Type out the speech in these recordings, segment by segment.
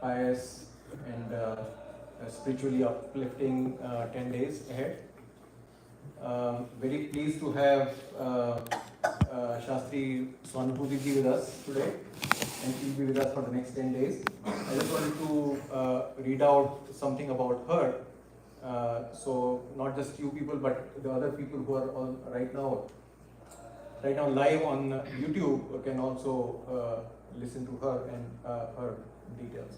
pious and spiritually uplifting 10 days ahead. Very pleased to have Shastri Swanubhuti Ji with us today, and she'll be with us for the next 10 days. I just wanted to read out something about her. So not just you people, but the other people who are on right now live on YouTube can also listen to her and her details.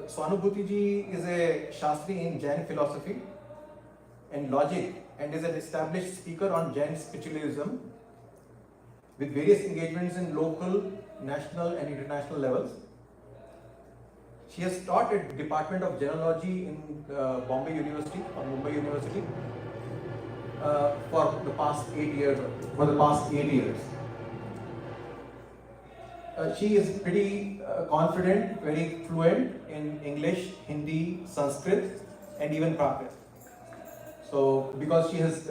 Swanubhuti Ji is a Shastri in Jain philosophy and logic, and is an established speaker on Jain spiritualism with various engagements in local, national and international levels. She has taught at the Department of Genealogy in Bombay University or Mumbai University for the past 8 years. She is pretty confident, very fluent in English, Hindi, Sanskrit, and even Prakrit. So, because she has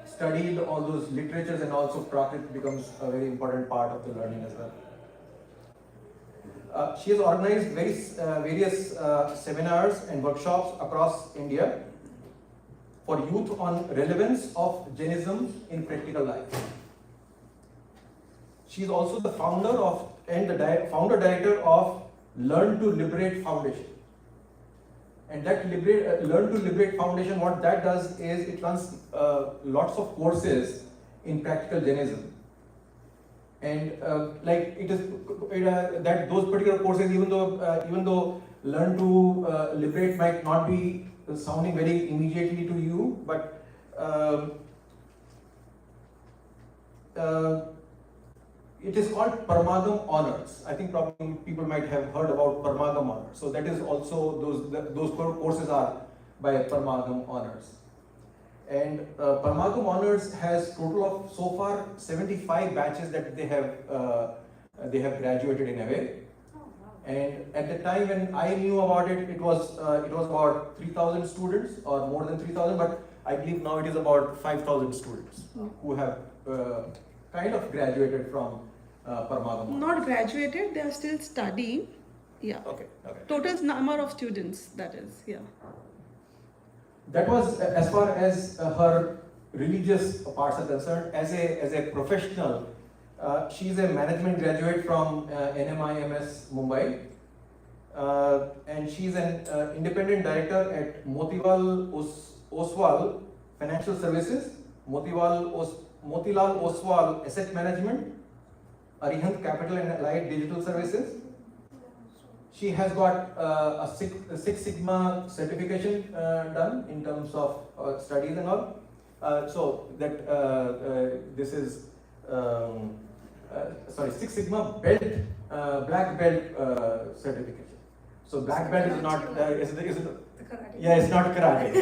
studied all those literatures, and also Prakrit becomes a very important part of the learning as well. She has organized various seminars and workshops across India for youth on relevance of Jainism in practical life. She is also the founder founder director of Learn to Liberate Foundation. And that Learn to Liberate Foundation, what that does is it runs lots of courses in practical Jainism. And that those particular courses, even though Learn to Liberate might not be sounding very immediately to you, but it is called Paramagam Honors. I think probably people might have heard about Paramagam Honors. So that is also those courses are by Paramagam Honors. And Paramagam Honors has total of so far 75 batches that they have graduated in a way. And at the time when I knew about it, it was about 3,000 students or more than 3,000, but I believe now it is about 5,000 students who have kind of graduated from Paramagam. Not graduated, they are still studying. Yeah. Okay. Total number of students, that is, yeah. That was as far as her religious parts are concerned. As a professional, she is a management graduate from NMIMS Mumbai, and she is an independent director at Motilal Oswal Financial Services, Motilal Oswal Asset Management, Arihant Capital and Allied Digital Services. She has got a Six Sigma certification done in terms of studies and all. So that this is Six Sigma belt, black belt certification. So black belt is not is it karate? Yeah, it's not karate.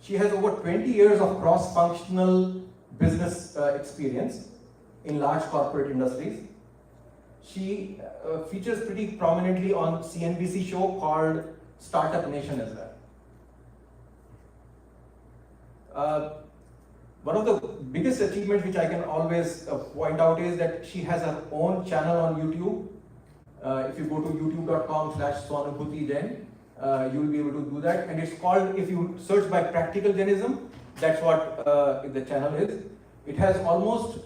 She has over 20 years of cross-functional business experience in large corporate industries. She features pretty prominently on CNBC show called Startup Nation as well. One of the biggest achievements which I can always point out is that she has her own channel on YouTube. If you go to youtube.com/Swanubhuti Jain, you will be able to do that, and it's called, if you search by Practical Jainism, that's what the channel is. It has almost,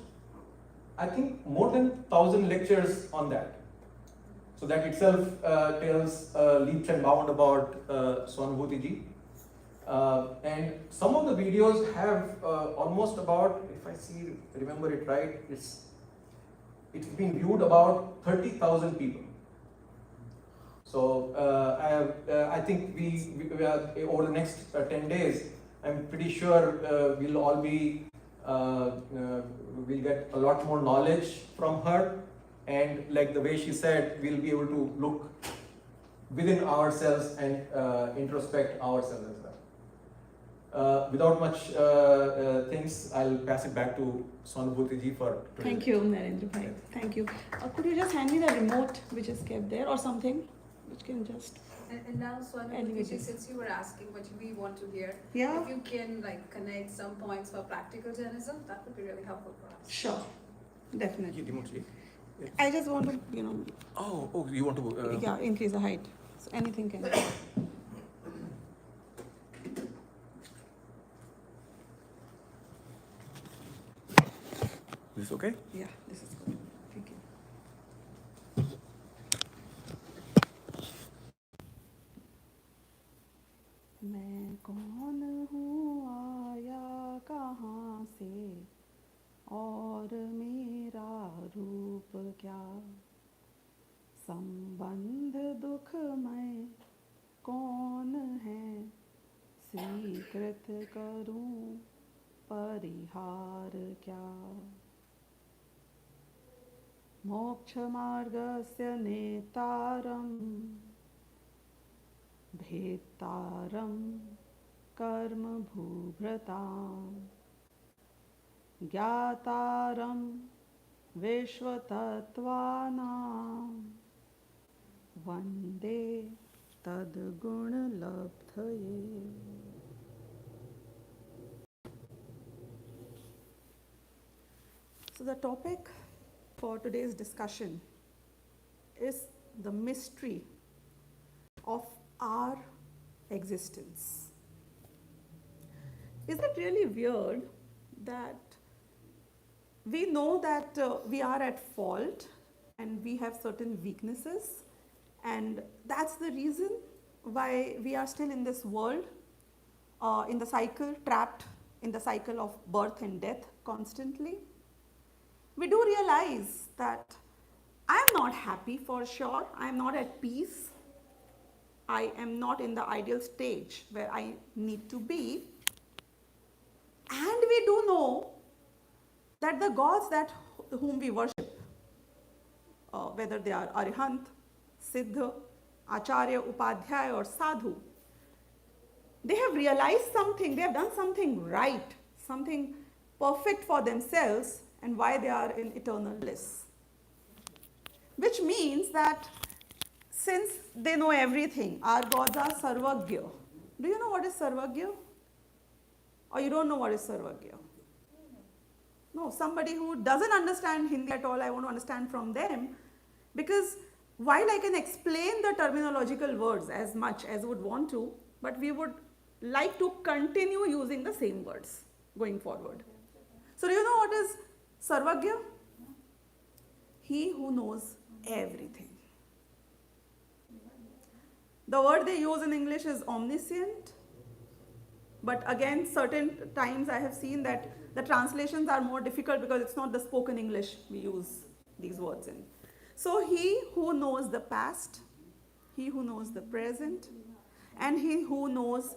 I think, more than 1,000 lectures on that. So that itself tells leaps and bounds about Swanubhuti Ji. And some of the videos have almost about, if I remember it right, it's been viewed about 30,000 people. So I think we over the next 10 days, I'm pretty sure we'll all be we'll get a lot more knowledge from her, and like the way she said, we'll be able to look within ourselves and introspect ourselves as well. Without much things, I'll pass it back to Swanubhuti Ji for today. Thank you, Narendra Bhai. Thank you. Could you just hand me the remote which is kept there or something which can just... And now, Swanubhuti, since you were asking what we want to hear, if you can like connect some points for practical journalism, that would be really helpful for us. Sure, definitely. I just want to, Oh, you want to? Yeah, increase the height. So anything can. Is this okay? Yeah, this is good. Thank you. मैं कौन हूँ आया कहाँ से और मेरा रूप क्या संबंध दुखमय कौन है स्वीकृत करूं परिहार क्या मोक्ष मार्गस्य नेतारं भेत्तारं कर्म भूभृतां ज्ञातारं विश्वतत्त्वानां वन्दे तद्गुणलब्धये. So the topic for today's discussion is the mystery of our existence. Is it really weird that we know that we are at fault and we have certain weaknesses, and that's the reason why we are still in this world, in the cycle, trapped in the cycle of birth and death constantly? We do realize that I am not happy for sure, I am not at peace, I am not in the ideal stage where I need to be. And we do know that the gods whom we worship, whether they are Arihant, Siddha, Acharya, Upadhyaya or Sadhu, they have realized something, they have done something right, something perfect for themselves, and why they are in eternal bliss. Which means that since they know everything, our gods are Sarvagya. Do you know what is Sarvagya? Or you don't know what is Sarvagya? No, somebody who doesn't understand Hindi at all, I want to understand from them, because while I can explain the terminological words as much as would want to, but we would like to continue using the same words going forward. So do you know what is Sarvagya? He who knows everything. The word they use in English is omniscient, but again certain times I have seen that the translations are more difficult because it's not the spoken English we use these words in. So he who knows the past, he who knows the present, and he who knows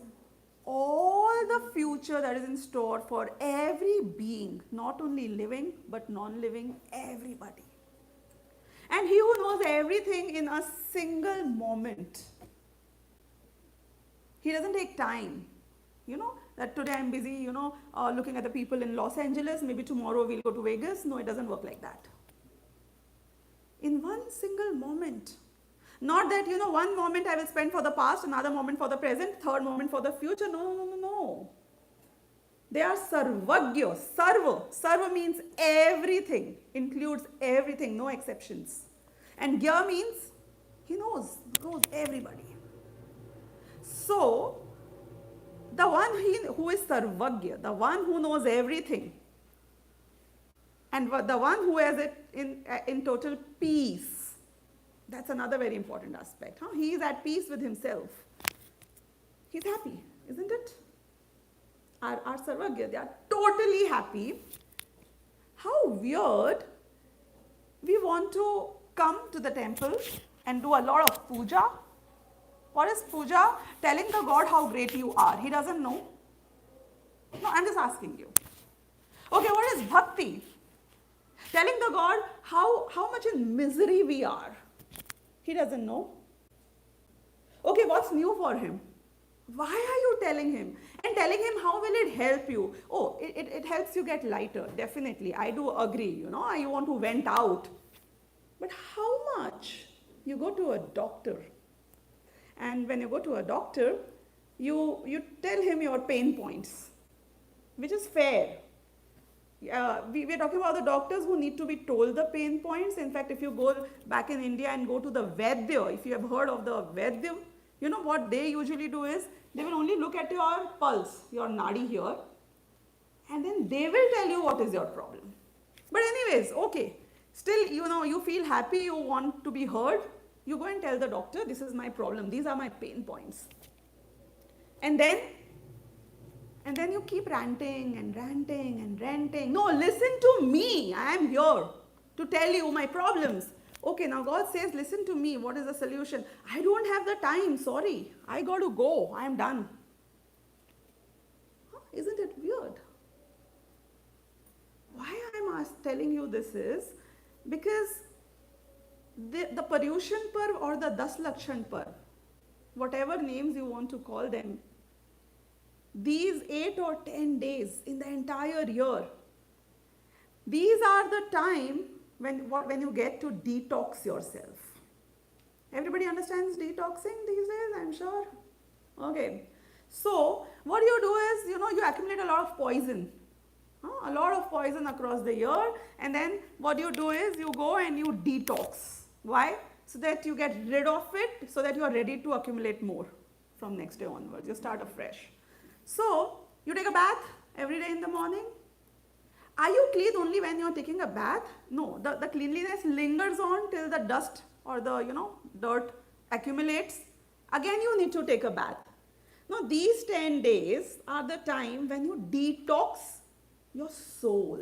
all the future that is in store for every being, not only living but non-living, everybody. And he who knows everything in a single moment. He doesn't take time. You know, that today I'm busy, looking at the people in Los Angeles, maybe tomorrow we'll go to Vegas. No, it doesn't work like that. In one single moment. Not that, one moment I will spend for the past, another moment for the present, third moment for the future. No. They are Sarvagya, Sarva. Sarva means everything, includes everything, no exceptions. And Gya means he knows everybody. So, the one who is Sarvagya, the one who knows everything, and the one who has it in total peace, that's another very important aspect. He is at peace with himself. He's happy, isn't it? Our Sarvagya, they are totally happy. How weird. We want to come to the temple and do a lot of puja. What is puja? Telling the God how great you are. He doesn't know. No, I'm just asking you. Okay, what is bhakti? Telling the God how much in misery we are. He doesn't know. Okay, what's new for him? Why are you telling him? And telling him how will it help you? Oh, it helps you get lighter. Definitely, I do agree. You want to vent out. But how much? You go to a doctor And when you go to a doctor, you tell him your pain points, which is fair. We are talking about the doctors who need to be told the pain points. In fact, if you go back in India and go to the Vaidya, if you have heard of the Vaidya, you know what they usually do is, they will only look at your pulse, your nadi here, and then they will tell you what is your problem. But anyways, okay, still, you feel happy, you want to be heard, you go and tell the doctor, this is my problem, these are my pain points. And then you keep ranting and ranting and ranting. No, listen to me. I am here to tell you my problems. Okay, now God says, listen to me. What is the solution? I don't have the time. Sorry. I got to go. I am done. Huh? Isn't it weird? Why I am telling you this is because the Paryushan Parv or the Das Lakshan Parv, whatever names you want to call them, these 8 or 10 days in the entire year, these are the time when you get to detox yourself. Everybody understands detoxing these days, I'm sure? Okay. So, what you do is, you accumulate a lot of poison. A lot of poison across the year, and then what you do is you go and you detox. Why? So that you get rid of it, so that you are ready to accumulate more from next day onwards. You start afresh. So, you take a bath every day in the morning. Are you clean only when you are taking a bath? No, the cleanliness lingers on till the dust or the dirt accumulates. Again you need to take a bath. Now these 10 days are the time when you detox your soul.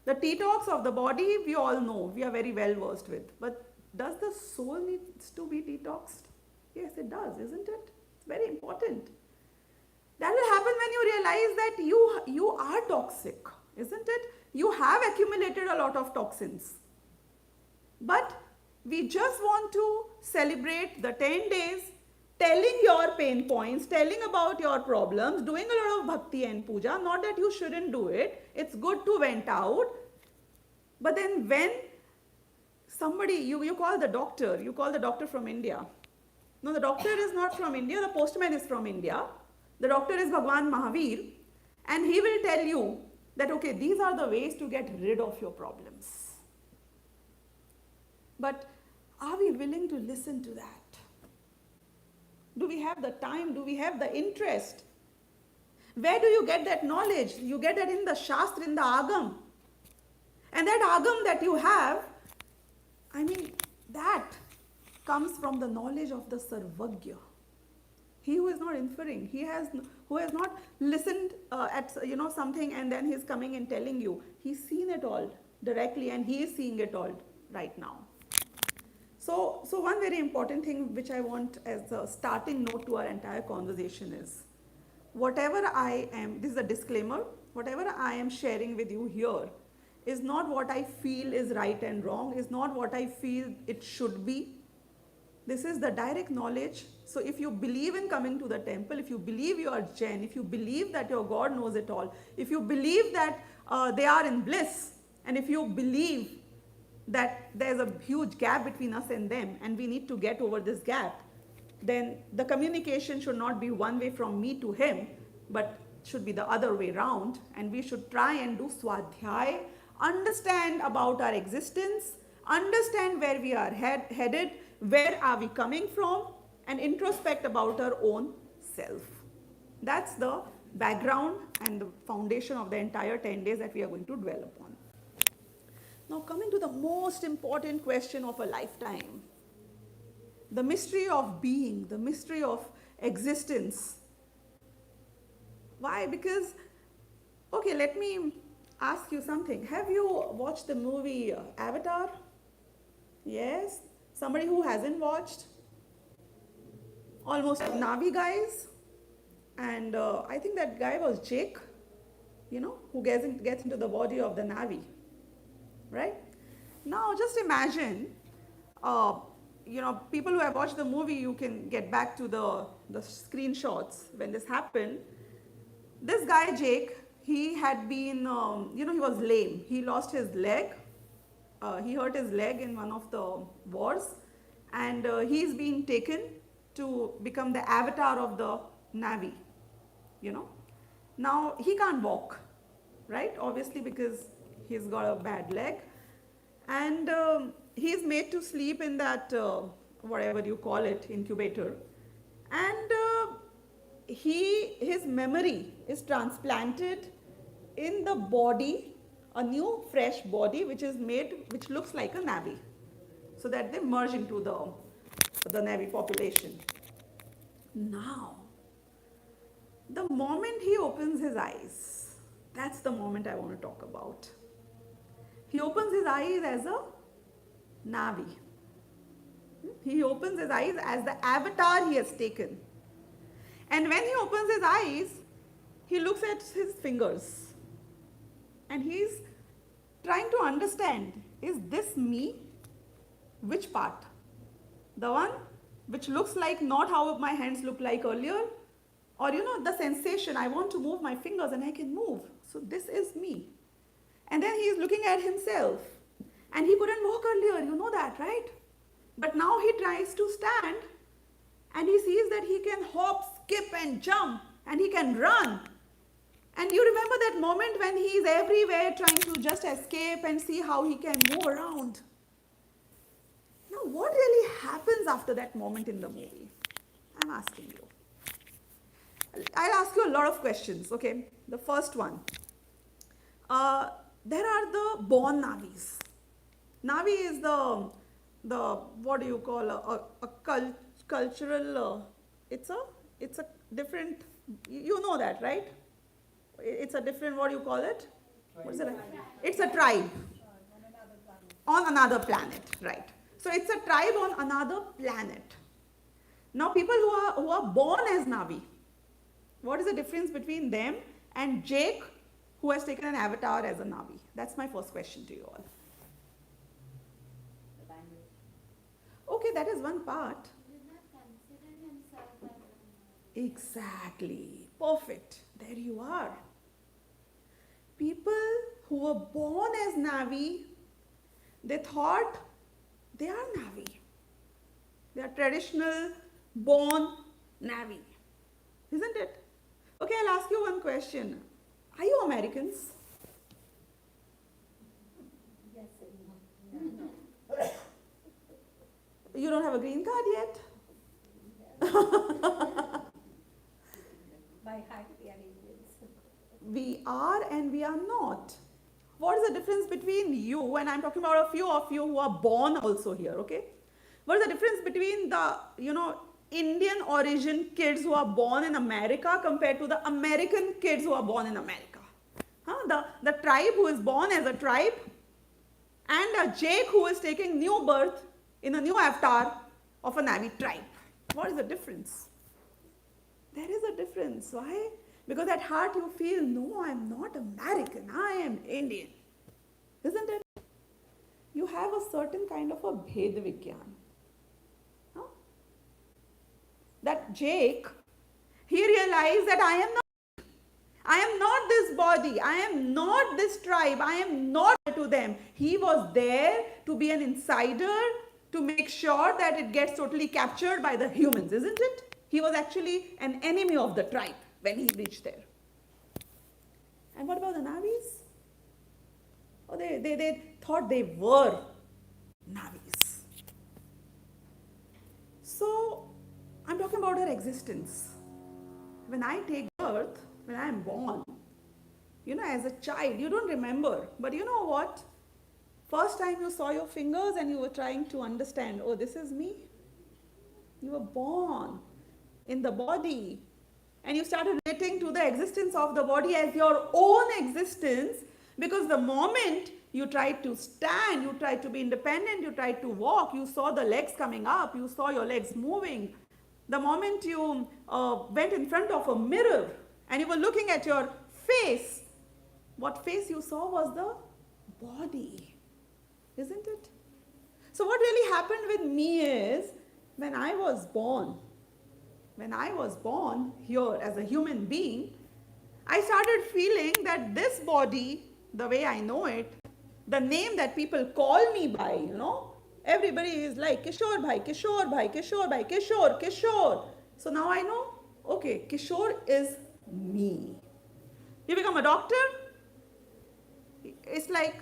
The detox of the body we all know, we are very well versed with. But does the soul needs to be detoxed? Yes, it does, isn't it? It's very important. That will happen when you realize that you are toxic, isn't it? You have accumulated a lot of toxins. But we just want to celebrate the 10 days, telling your pain points, telling about your problems, doing a lot of bhakti and puja. Not that you shouldn't do it. It's good to vent out. But then when somebody, you call the doctor from India. No, the doctor is not from India, the postman is from India. The doctor is Bhagwan Mahavir, and he will tell you that, okay, these are the ways to get rid of your problems. But are we willing to listen to that? Do we have the time? Do we have the interest? Where do you get that knowledge? You get that in the Shastra, in the Agam. And that Agam that you have, that comes from the knowledge of the Sarvagya. He who is not inferring, who has not listened at something and then he's coming and telling you. He's seen it all directly and he is seeing it all right now. So one very important thing which I want as a starting note to our entire conversation is, whatever I am, this is a disclaimer, whatever I am sharing with you here is not what I feel is right and wrong, is not what I feel it should be. This is the direct knowledge. So if you believe in coming to the temple, if you believe you are Jain, if you believe that your God knows it all, if you believe that they are in bliss, and if you believe that there's a huge gap between us and them and we need to get over this gap, then the communication should not be one way from me to him, but should be the other way round, and we should try and do swadhyay, understand about our existence, understand where we are headed, where are we coming from, and introspect about our own self. That's the background and the foundation of the entire 10 days that we are going to dwell upon. Now coming to the most important question of a lifetime, the mystery of being, the mystery of existence. Why? Because, okay, let me ask you something. Have you watched the movie Avatar? Yes? Somebody who hasn't watched? Almost Navi guys. And I think that guy was Jake, who gets into the body of the Navi. Right? Now just imagine, people who have watched the movie, you can get back to the screenshots when this happened. This guy Jake, he had been, he was lame. He lost his leg. He hurt his leg in one of the wars. and he's being taken to become the avatar of the Navi, you know. Now he can't walk, right? Obviously, because he's got a bad leg, and he's made to sleep in that whatever you call it, incubator, and his memory is transplanted in the body, a new fresh body which is made, which looks like a Navi, so that they merge into the Navi population. Now, the moment he opens his eyes, that's the moment I want to talk about. He opens his eyes as a Navi. He opens his eyes as the avatar he has taken. And when he opens his eyes, he looks at his fingers. And he's trying to understand, is this me? Which part? The one which looks like not how my hands looked like earlier? Or you know, the sensation, I want to move my fingers and I can move. So this is me. And then he's looking at himself. And he couldn't walk earlier, you know that, right? But now he tries to stand and he sees that he can hop, skip and jump and he can run. And you remember that moment when he is everywhere trying to just escape and see how he can move around. Now what really happens after that moment in the movie? I'm asking you. I'll ask you a lot of questions, okay? The first one. There are the born Navis. Navi is the what do you call a cultural, it's a different, you know that, right? It's a different, what do you call it? What is it? It's a tribe on another planet, right? So it's a tribe on another planet. Now people who are born as Navi, what is the difference between them and Jake, who has taken an avatar as a Navi? That's my first question to you all. Okay, that is one part. Exactly. Perfect. There you are. People who were born as Navi, they thought they are Navi. They are traditional born Navi. Isn't it? Okay, I'll ask you one question. Are you Americans? Yes and no. You don't have a green card yet? By heart we are Indians. We are and we are not. What is the difference between you, and I'm talking about a few of you who are born also here, okay? What is the difference between the, Indian origin kids who are born in America compared to the American kids who are born in America? The tribe who is born as a tribe and a Jake who is taking new birth in a new avatar of a Navi tribe. What is the difference? There is a difference. Why? Because at heart you feel, no, I am not American, I am Indian. Isn't it? You have a certain kind of a Bhed Vigyan. That Jake, he realized that I am not this body, I am not this tribe, I am not to them. He was there to be an insider, to make sure that it gets totally captured by the humans, isn't it? He was actually an enemy of the tribe when he reached there. And what about the Navis? Oh, they thought they were Navis. So, I'm talking about her existence. When I take birth, when I am born, as a child, you don't remember. But you know what? First time you saw your fingers and you were trying to understand, oh, this is me. You were born in the body. And you started relating to the existence of the body as your own existence, because the moment you tried to stand, you tried to be independent, you tried to walk, you saw the legs coming up, you saw your legs moving. The moment you went in front of a mirror and you were looking at your face, what face you saw was the body, isn't it? So what really happened with me is, when I was born here as a human being, I started feeling that this body, the way I know it, the name that people call me by, Everybody is like, Kishore bhai, Kishore bhai, Kishore bhai, Kishore, Kishore. So now I know, okay, Kishore is me. You become a doctor, it's like,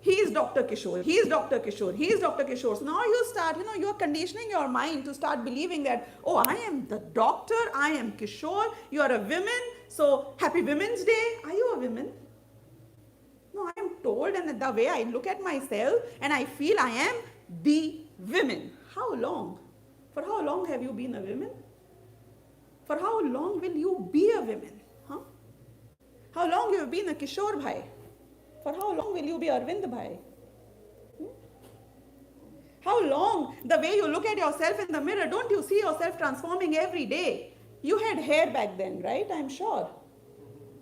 he is Dr. Kishore, he is Dr. Kishore, he is Dr. Kishore. So now you start, you are conditioning your mind to start believing that, oh, I am the doctor, I am Kishore, you are a woman, so happy Women's Day. Are you a woman? No, I am told, and the way I look at myself and I feel I am the woman. How long? For how long have you been a woman? For how long will you be a woman? Huh? How long you have been a Kishore bhai? For how long will you be Arvind bhai? How long? The way you look at yourself in the mirror, don't you see yourself transforming every day? You had hair back then, right? I'm sure.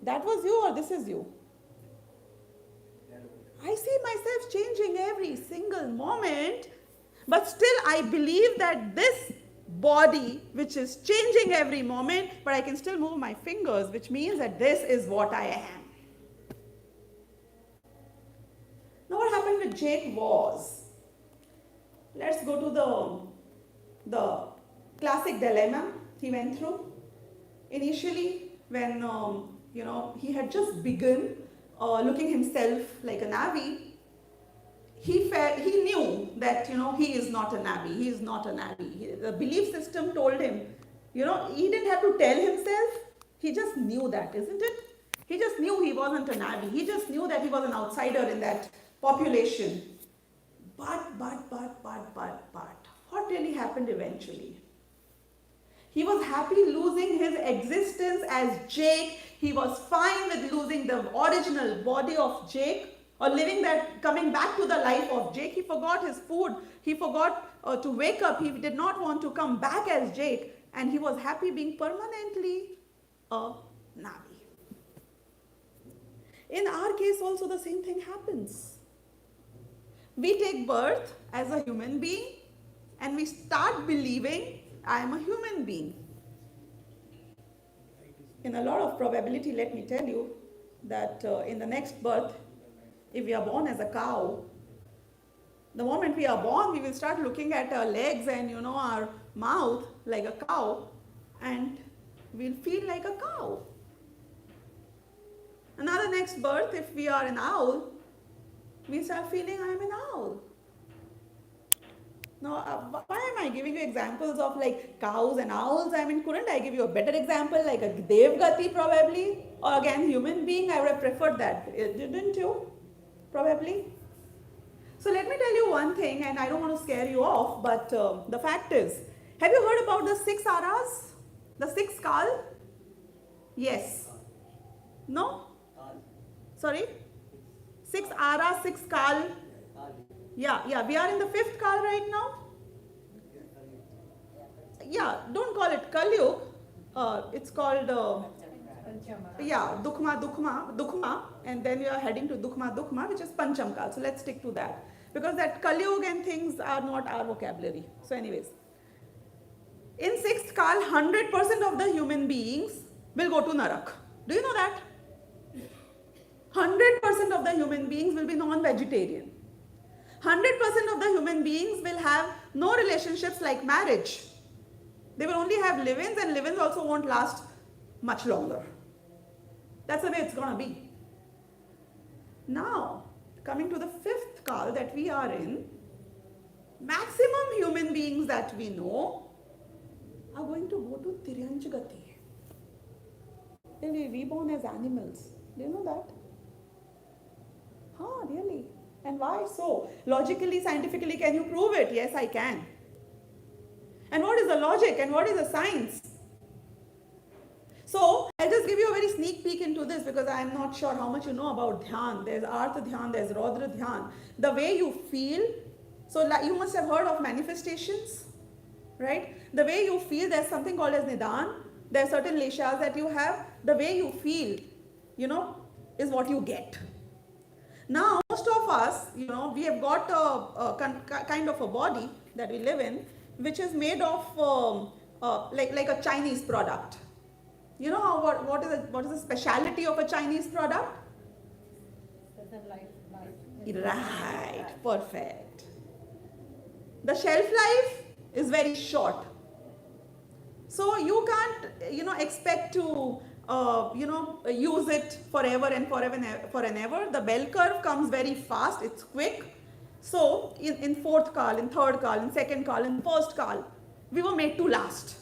That was you or this is you? I see myself changing every single moment, but still I believe that this body, which is changing every moment, but I can still move my fingers, which means that this is what I am. Now what happened with Jake was, let's go to the classic dilemma he went through. Initially, when he had just begun looking himself like a Navi, he knew that he is not a Navi. He is not a Navi. The belief system told him, he didn't have to tell himself. He just knew that, isn't it? He just knew he wasn't a Navi. He just knew that he was an outsider in that population. But, what really happened eventually? He was happy losing his existence as Jake. He was fine with losing the original body of Jake, or coming back to the life of Jake. He forgot his food. He forgot to wake up. He did not want to come back as Jake. And he was happy being permanently a Navi. In our case also the same thing happens. We take birth as a human being and we start believing I am a human being. In a lot of probability, let me tell you that in the next birth, if we are born as a cow, the moment we are born, we will start looking at our legs and our mouth like a cow, and we'll feel like a cow. Another next birth, if we are an owl, we start feeling I am an owl. Now, why am I giving you examples of like cows and owls? I mean, couldn't I give you a better example like a Devgati probably? Or again, human being, I would have preferred that. Didn't you? Probably. So let me tell you one thing, and I don't want to scare you off, but the fact is, have you heard about the 6 aras? The 6 kal? Yes. No? Sorry? 6 aras, 6 kal. Yeah, we are in the 5th kal right now. Yeah, don't call it Kalyug. It's called, Dukhma, and then you are heading to Dukhma, which is Pancham kal. So let's stick to that. Because that Kalyug and things are not our vocabulary. So anyways, in 6th kal, 100% of the human beings will go to Narak. Do you know that? 100% of the human beings will be non-vegetarian. 100% of the human beings will have no relationships like marriage. They will only have live-ins, and live-ins also won't last much longer. That's the way it's going to be. Now, coming to the 5th kal that we are in, maximum human beings that we know are going to go to Tiryanjagati. They will be reborn as animals. Do you know that? Really? And why so? Logically, scientifically, can you prove it? Yes, I can. And what is the logic and what is the science? So, I'll just give you a very sneak peek into this because I'm not sure how much you know about Dhyan. There's Artha Dhyan, there's Raudra Dhyan. The way you feel, so you must have heard of manifestations, right? The way you feel, there's something called as Nidan. There are certain leshas that you have. The way you feel, is what you get. Now, most of us, we have got a kind of a body that we live in, which is made of like a Chinese product. You know what is the speciality of a Chinese product? Right, perfect. The shelf life is very short. So you can't, expect to, use it forever and forever. The bell curve comes very fast, it's quick. So in fourth kal, in third kal, in second kal, in first kal, we were made to last.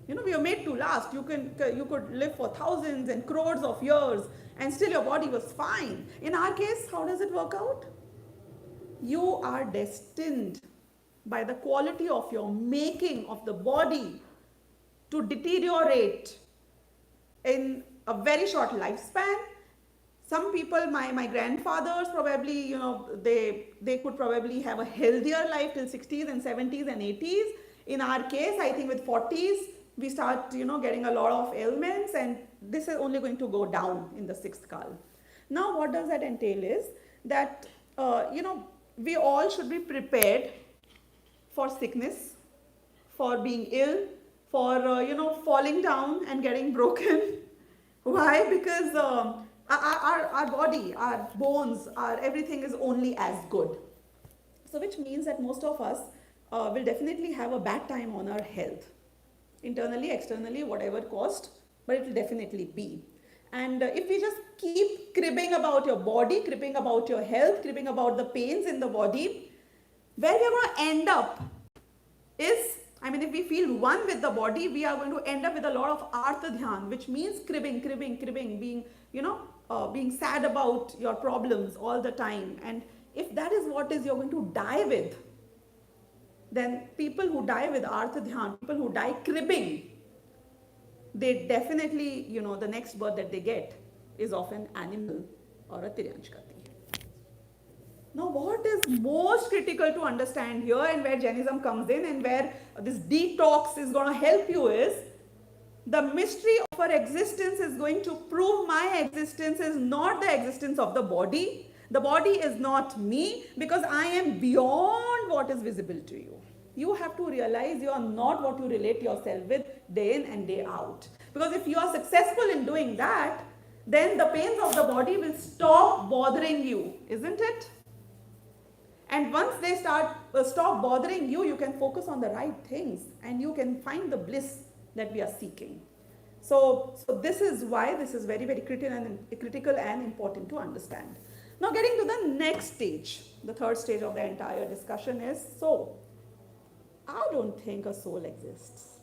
We were made to last. You could live for thousands and crores of years and still your body was fine. In our case, how does it work out? You are destined by the quality of your making of the body to deteriorate in a very short lifespan. Some people, my grandfathers probably, they could probably have a healthier life till 60s and 70s and 80s. In our case, I think with 40s, we start, getting a lot of ailments, and this is only going to go down in the sixth kal. Now, what does that entail is that, we all should be prepared for sickness, for being ill, for, falling down and getting broken. Why? Because our body, our bones, everything is only as good. So which means that most of us will definitely have a bad time on our health. Internally, externally, whatever cost, but it will definitely be. And if we just keep cribbing about your body, cribbing about your health, cribbing about the pains in the body, where we are going to end up is, if we feel one with the body, we are going to end up with a lot of artha dhyan, which means cribbing, being, being sad about your problems all the time. And if that is what is you're going to die with, then people who die with artha dhyan, people who die cribbing, they definitely, the next birth that they get is of an animal or a tiryanshkati. Now, what is most critical to understand here, and where Jainism comes in and where this detox is going to help you, is the mystery of our existence is going to prove my existence is not the existence of the body. The body is not me, because I am beyond what is visible to you. You have to realize you are not what you relate yourself with day in and day out. Because if you are successful in doing that, then the pains of the body will stop bothering you, isn't it? And once they stop bothering you, you can focus on the right things and you can find the bliss that we are seeking. So this is why this is very, very critical and important to understand. Now, getting to the next stage, the third stage of the entire discussion is, so I don't think a soul exists,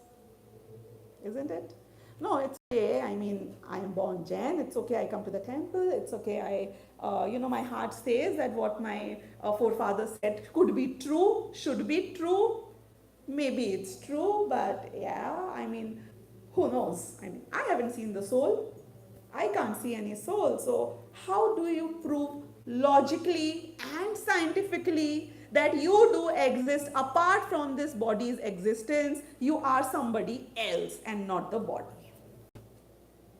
isn't it? No, it's okay. I am born Jain. It's okay. I come to the temple. It's okay. My heart says that what my forefathers said could be true, should be true. Maybe it's true, but yeah, who knows? I haven't seen the soul. I can't see any soul. So how do you prove logically and scientifically that you do exist apart from this body's existence? You are somebody else and not the body.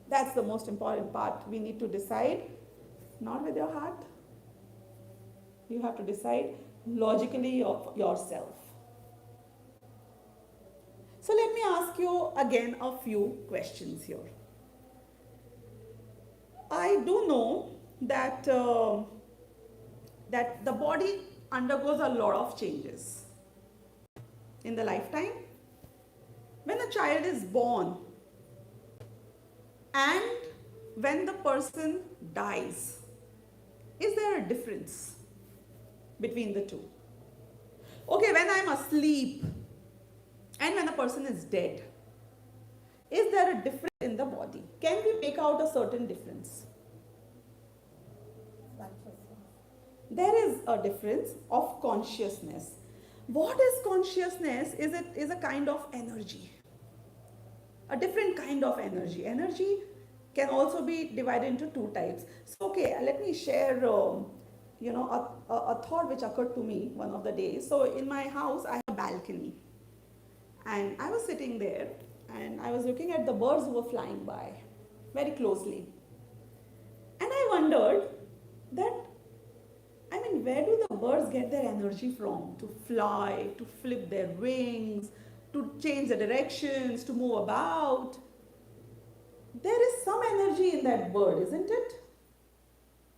That's the most important part. We need to decide, not with your heart. You have to decide logically of yourself. So let me ask you again a few questions here. I do know that, that the body undergoes a lot of changes in the lifetime. When a child is born and when the person dies, is there a difference between the two? Okay, when I'm asleep and when a person is dead, is there a difference in the body? Can we make out a certain difference? There is a difference of consciousness. What is consciousness? Is a kind of energy. A different kind of energy. Energy can also be divided into two types. So, okay, let me share, a thought which occurred to me one of the days. So, in my house, I have a balcony. And I was sitting there and I was looking at the birds who were flying by very closely. And I wondered that, where do the birds get their energy from? To fly, to flip their wings, to change the directions, to move about. There is some energy in that bird, isn't it?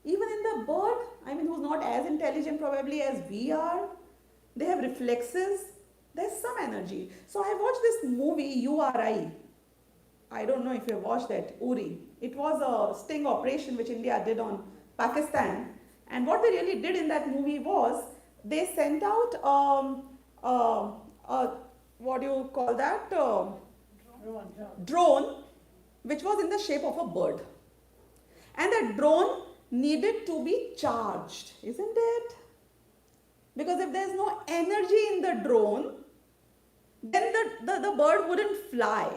Even in the bird, who's not as intelligent probably as we are, they have reflexes, there's some energy. So I watched this movie, URI. I don't know if you have watched that, Uri. It was a sting operation which India did on Pakistan. And what they really did in that movie was, they sent out, what do you call that? Drone, which was in the shape of a bird. And that drone needed to be charged, isn't it? Because if there's no energy in the drone, then the bird wouldn't fly.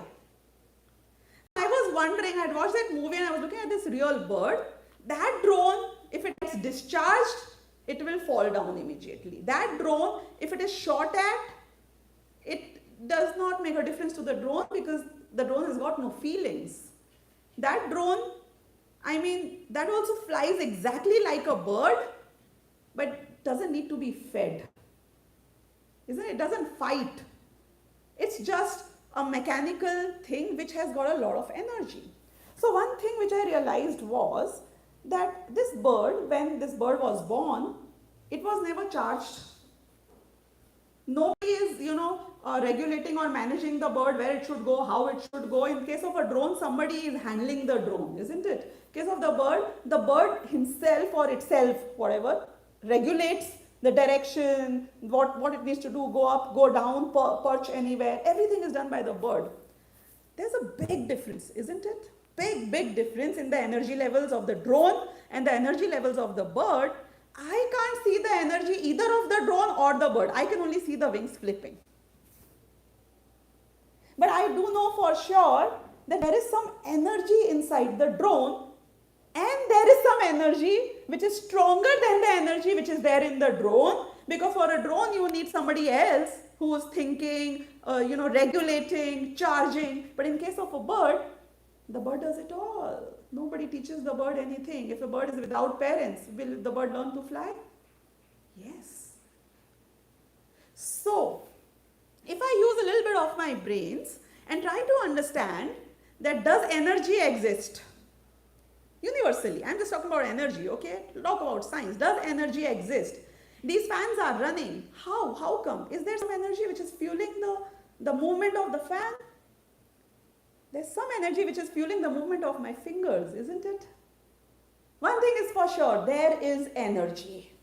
I was wondering, I had watched that movie and I was looking at this real bird. That drone, if it gets discharged, it will fall down immediately. That drone, if it is shot at, it does not make a difference to the drone because the drone has got no feelings. That drone, I mean, that also flies exactly like a bird, but doesn't need to be fed. Isn't it? It doesn't fight. It's just a mechanical thing which has got a lot of energy. So one thing which I realized was that this bird, when this bird was born, it was never charged. Nobody is, regulating or managing the bird, where it should go, how it should go. In case of a drone, somebody is handling the drone, isn't it? In case of the bird himself or itself, whatever, regulates the direction, what it needs to do, go up, go down, perch anywhere. Everything is done by the bird. There's a big difference, isn't it? Big difference in the energy levels of the drone and the energy levels of the bird. I can't see the energy either of the drone or the bird. I can only see the wings flipping. But I do know for sure that there is some energy inside the drone, and there is some energy which is stronger than the energy which is there in the drone, because for a drone you need somebody else who is thinking, regulating, charging. But in case of a bird, the bird does it all. Nobody teaches the bird anything. If a bird is without parents, will the bird learn to fly? Yes. So, if I use a little bit of my brains and try to understand that does energy exist? Universally, I'm just talking about energy, okay? Talk about science. Does energy exist? These fans are running. How? How come? Is there some energy which is fueling the movement of the fan? There's some energy which is fueling the movement of my fingers, isn't it? One thing is for sure, there is energy.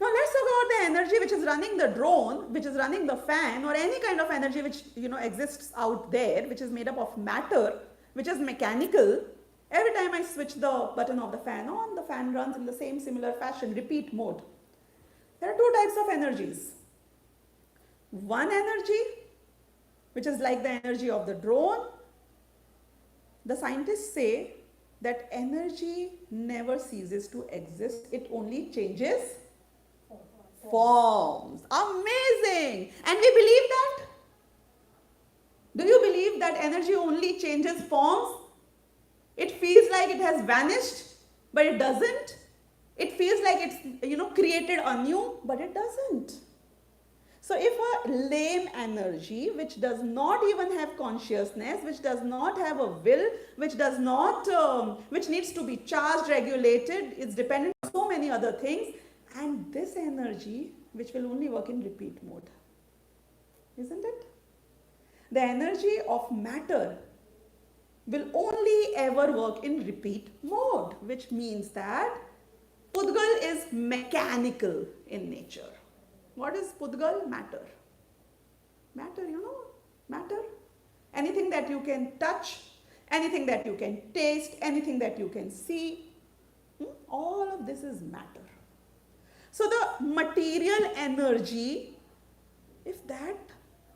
Now let's talk about the energy which is running the drone, which is running the fan, or any kind of energy which exists out there, which is made up of matter, which is mechanical. Every time I switch the button of the fan on, the fan runs in the same similar fashion, repeat mode. There are two types of energies. One energy, which is like the energy of the drone. The scientists say that energy never ceases to exist. It only changes forms. Amazing! And we believe that? Do you believe that energy only changes forms? It feels like it has vanished, but it doesn't. It feels like it's, created anew, but it doesn't. So if a lame energy, which does not even have consciousness, which does not have a will, which does not, which needs to be charged, regulated, it's dependent on so many other things, and this energy, which will only work in repeat mode, isn't it? The energy of matter will only ever work in repeat mode, which means that Pudgal is mechanical in nature. What is Pudgal? Matter. Matter, matter. Anything that you can touch, anything that you can taste, anything that you can see, all of this is matter. So the material energy, if that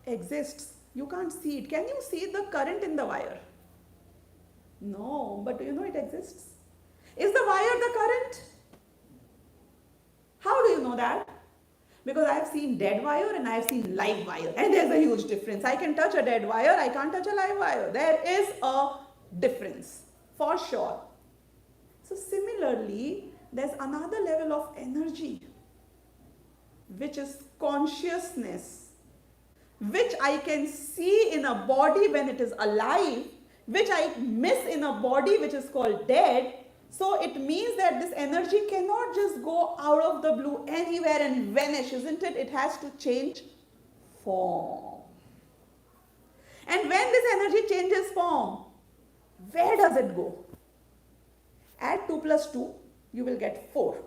exists, you can't see it. Can you see the current in the wire? No, but it exists. Is the wire the current? How do you know that? Because I have seen dead wire and I have seen live wire, and there's a huge difference. I can touch a dead wire, I can't touch a live wire. There is a difference, for sure. So similarly, there's another level of energy, which is consciousness, which I can see in a body when it is alive, which I miss in a body which is called dead, So it means that this energy cannot just go out of the blue anywhere and vanish, isn't it? It has to change form. And when this energy changes form, where does it go? Add 2 plus 2, you will get 4.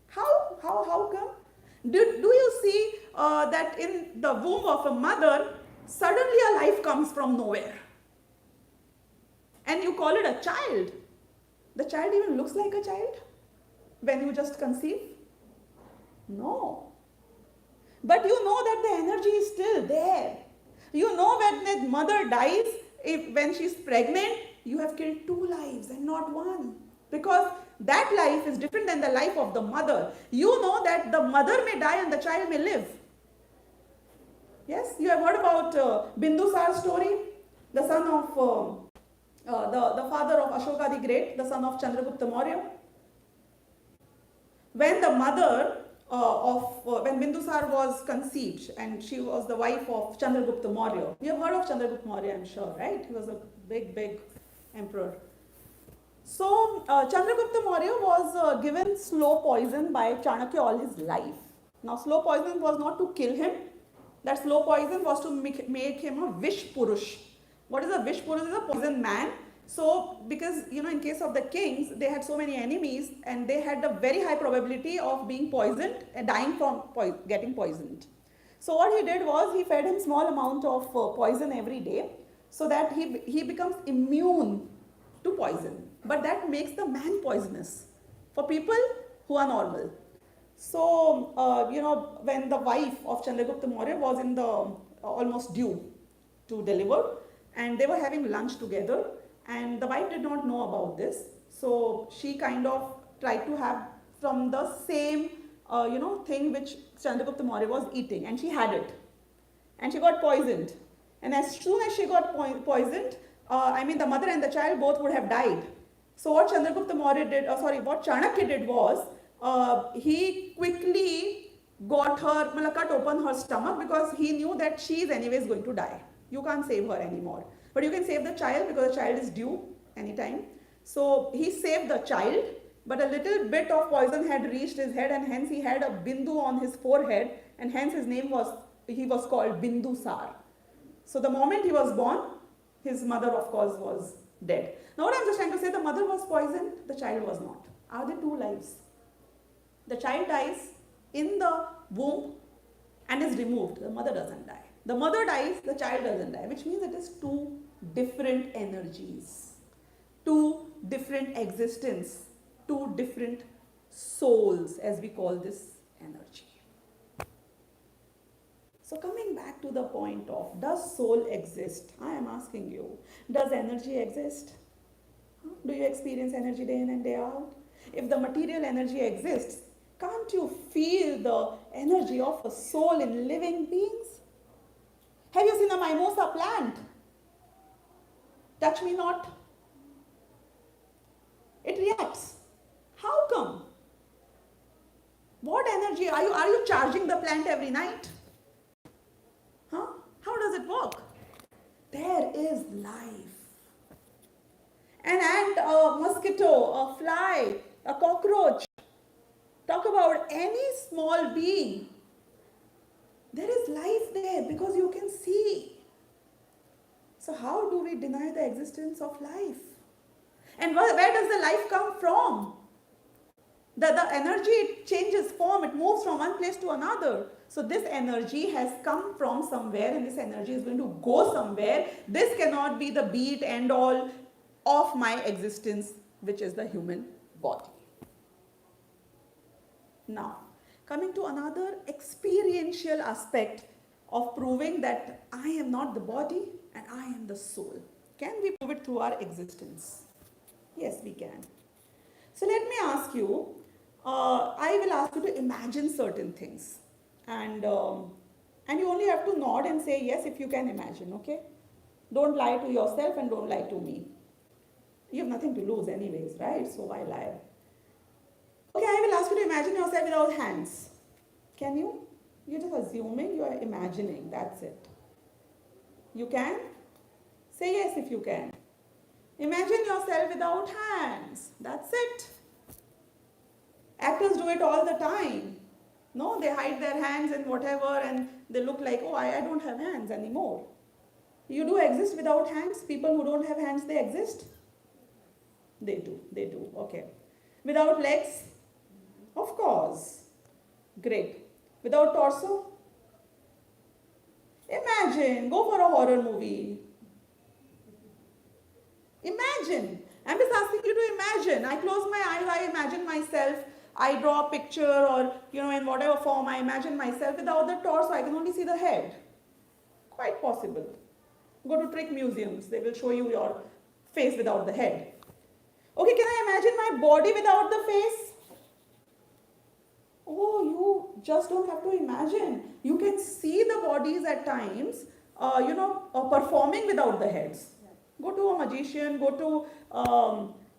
How come? Do you see that in the womb of a mother, suddenly a life comes from nowhere? And you call it a child. The child even looks like a child when you just conceive? No. But you know that the energy is still there. You know when that mother dies, when she's pregnant, you have killed 2 lives and not 1. Because that life is different than the life of the mother. You know that the mother may die and the child may live. Yes, you have heard about Bindusar's story, the son of the father of Ashoka the Great, the son of Chandragupta Maurya. When the mother when Bindusar was conceived and she was the wife of Chandragupta Maurya. You have heard of Chandragupta Maurya, I'm sure, right? He was a big emperor. So Chandragupta Maurya was given slow poison by Chanakya all his life. Now slow poison was not to kill him. That slow poison was to make him a Vish Purush. What is a Vish Purush? Is a poison man. So because in case of the kings, they had so many enemies and they had a very high probability of being poisoned and dying from getting poisoned. So what he did was he fed him small amount of poison every day so that he becomes immune to poison. But that makes the man poisonous for people who are normal. So, when the wife of Chandragupta Maurya was in the almost due to deliver and they were having lunch together and the wife did not know about this. So, she kind of tried to have from the same, thing which Chandragupta Maurya was eating and she had it and she got poisoned. And as soon as she got poisoned, the mother and the child both would have died. So what Chandragupta Maurya did, what Chanakya did was, he quickly got her, cut open her stomach because he knew that she is anyways going to die. You can't save her anymore. But you can save the child because the child is due anytime. So he saved the child, but a little bit of poison had reached his head and hence he had a bindu on his forehead and hence he was called Bindusar. So the moment he was born, his mother of course was dead. Now what I'm just trying to say, the mother was poisoned, the child was not. Are there 2 lives? The child dies in the womb and is removed. The mother doesn't die. The mother dies, the child doesn't die, which means it is 2 different energies, 2 different existence, 2 different souls, as we call this energy. So coming back to the point of, does soul exist? I am asking you, does energy exist? Do you experience energy day in and day out? If the material energy exists, can't you feel the energy of a soul in living beings? Have you seen a mimosa plant? Touch me not. It reacts. How come? What energy? Are you charging the plant every night? Huh? How does it work? There is life. An ant, a mosquito, a fly, a cockroach. Talk about any small being. There is life there because you can see. So how do we deny the existence of life? And where does the life come from? The energy changes form, it moves from one place to another. So this energy has come from somewhere and this energy is going to go somewhere. This cannot be the be-it and all of my existence, which is the human body. Now, coming to another experiential aspect of proving that I am not the body and I am the soul. Can we prove it through our existence? Yes, we can. So let me ask you, I will ask you to imagine certain things. And you only have to nod and say yes if you can imagine, okay? Don't lie to yourself and don't lie to me. You have nothing to lose anyways, right? So why lie? Okay, I will ask you to imagine yourself without hands. Can you? You're just assuming, you are imagining, that's it. You can? Say yes if you can. Imagine yourself without hands. That's it. Actors do it all the time. No, they hide their hands and whatever and they look like, oh, I don't have hands anymore. You do exist without hands? People who don't have hands, they exist? They do, okay. Without legs? Of course. Great. Without torso? Imagine, go for a horror movie. Imagine. I'm just asking you to imagine. I close my eyes, I imagine myself. I draw a picture or, in whatever form I imagine myself. Without the torso, I can only see the head. Quite possible. Go to trick museums. They will show you your face without the head. Okay, can I imagine my body without the face? Oh, you just don't have to imagine. You can see the bodies at times, performing without the heads. Go to a magician, go to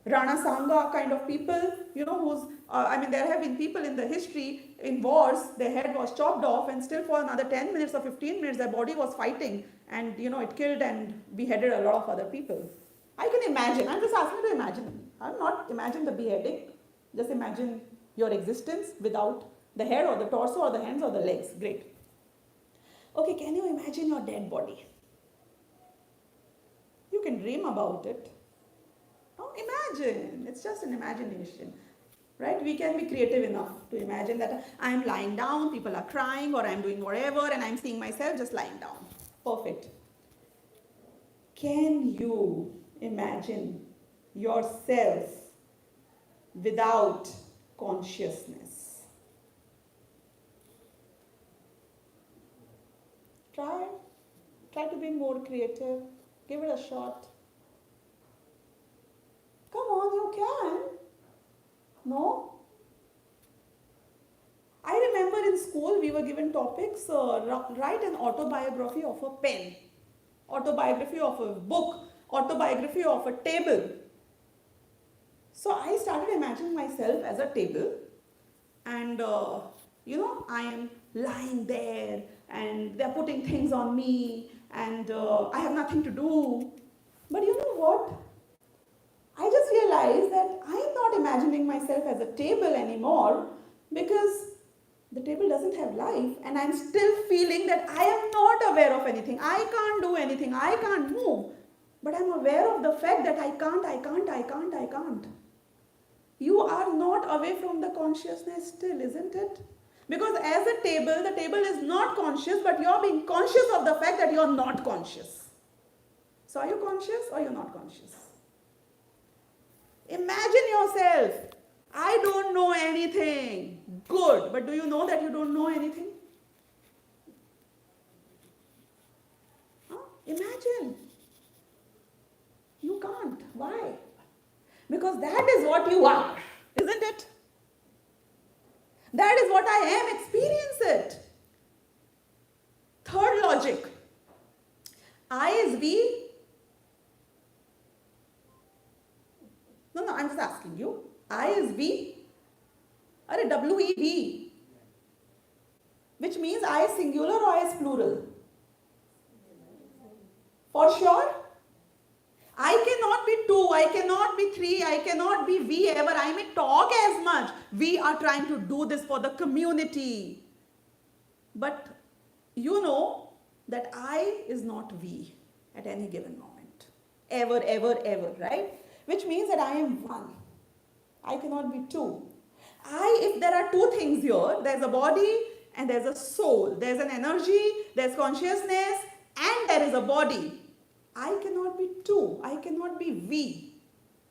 Rana Sanga kind of people, there have been people in the history, in wars, their head was chopped off and still for another 10 minutes or 15 minutes, their body was fighting and, it killed and beheaded a lot of other people. I can imagine, I'm just asking you to imagine. I'm not imagine the beheading, just imagine your existence without the head or the torso or the hands or the legs. Great. Okay, can you imagine your dead body? You can dream about it. Oh, imagine. It's just an imagination. Right? We can be creative enough to imagine that I'm lying down, people are crying, or I'm doing whatever, and I'm seeing myself just lying down. Perfect. Can you imagine yourself without consciousness? Try to be more creative. Give it a shot. Come on, you can. No? I remember in school we were given topics, write an autobiography of a pen, autobiography of a book, autobiography of a table. So I started imagining myself as a table and, I am lying there and they're putting things on me and I have nothing to do. But you know what? I just realized that I'm not imagining myself as a table anymore because the table doesn't have life and I'm still feeling that I am not aware of anything. I can't do anything. I can't move. But I'm aware of the fact that I can't. You are not away from the consciousness still, isn't it? Because as a table, the table is not conscious, but you're being conscious of the fact that you're not conscious. So are you conscious or you're not conscious? Imagine yourself. I don't know anything. Good. But do you know that you don't know anything? Imagine. You can't. Why? Because that is what you are, isn't it? That is what I am. Experience it. Third logic. I is V. No, I'm just asking you. I is V. Or W-E-V. Which means I is singular or I is plural? For sure? I cannot be 2, I cannot be 3, I cannot be we ever. I may talk as much. We are trying to do this for the community. But you know that I is not we at any given moment. Ever, right? Which means that I am 1. I cannot be 2. If there are 2 things here, there's a body and there's a soul. There's an energy, there's consciousness, and there is a body. I cannot be 2. I cannot be we.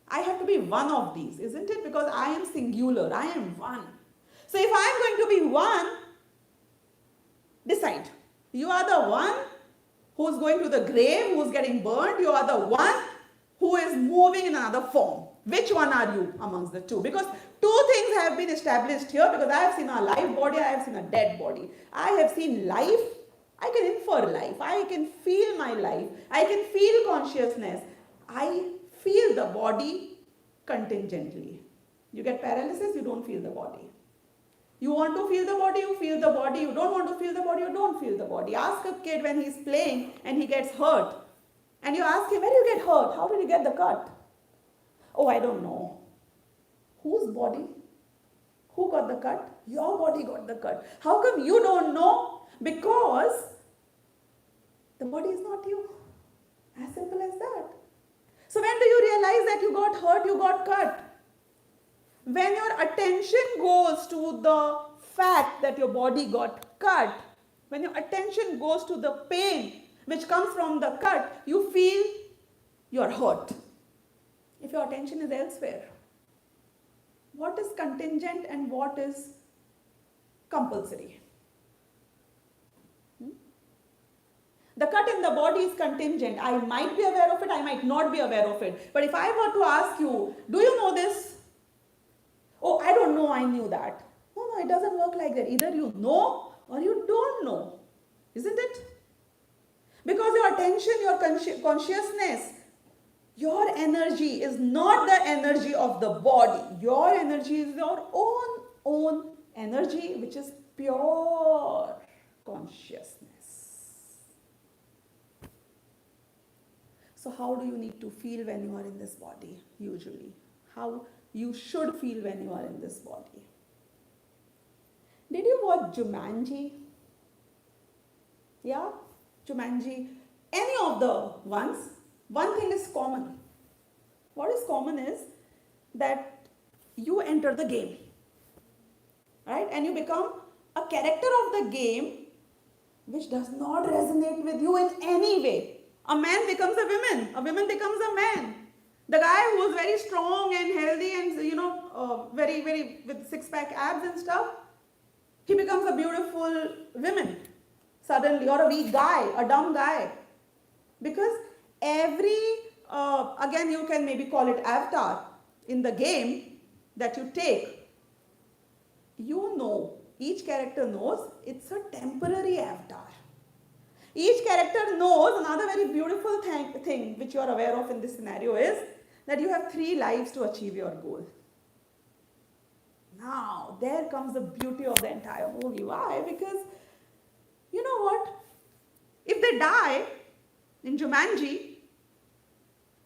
I have to be one of these, isn't it? Because I am singular. I am 1. So if I am going to be 1, decide. You are the one who is going to the grave, who is getting burned. You are the one who is moving in another form. Which one are you amongst the 2? Because 2 things have been established here, because I have seen a live body, I have seen a dead body. I have seen life. I can infer life. I can feel my life. I can feel consciousness. I feel the body contingently. You get paralysis, you don't feel the body. You want to feel the body, you feel the body. You don't want to feel the body, you don't feel the body. Ask a kid when he's playing and he gets hurt. And you ask him, where did you get hurt? How did you get the cut? Oh, I don't know. Whose body? Who got the cut? Your body got the cut. How come you don't know? Because the body is not you. As simple as that. So when do you realize that you got hurt, you got cut? When your attention goes to the fact that your body got cut, when your attention goes to the pain which comes from the cut, you feel you're hurt. If your attention is elsewhere, what is contingent and what is compulsory? The cut in the body is contingent. I might be aware of it, I might not be aware of it. But if I were to ask you, do you know this? Oh, I don't know, I knew that. No, it doesn't work like that. Either you know or you don't know. Isn't it? Because your attention, your consciousness, your energy is not the energy of the body. Your energy is your own energy, which is pure consciousness. So how do you need to feel when you are in this body, usually? How you should feel when you are in this body? Did you watch Jumanji? Yeah? Jumanji? Any of the ones? One thing is common. What is common is that you enter the game, right? And you become a character of the game which does not resonate with you in any way. A man becomes a woman becomes a man. The guy who was very strong and healthy and very with six-pack abs and stuff, he becomes a beautiful woman suddenly, or a weak guy, a dumb guy. Because again you can maybe call it avatar in the game that you take. You know, each character knows it's a temporary avatar. Each character knows another very beautiful thing which you are aware of in this scenario is that you have 3 lives to achieve your goal. Now, there comes the beauty of the entire movie. Why? Because, you know what? If they die in Jumanji,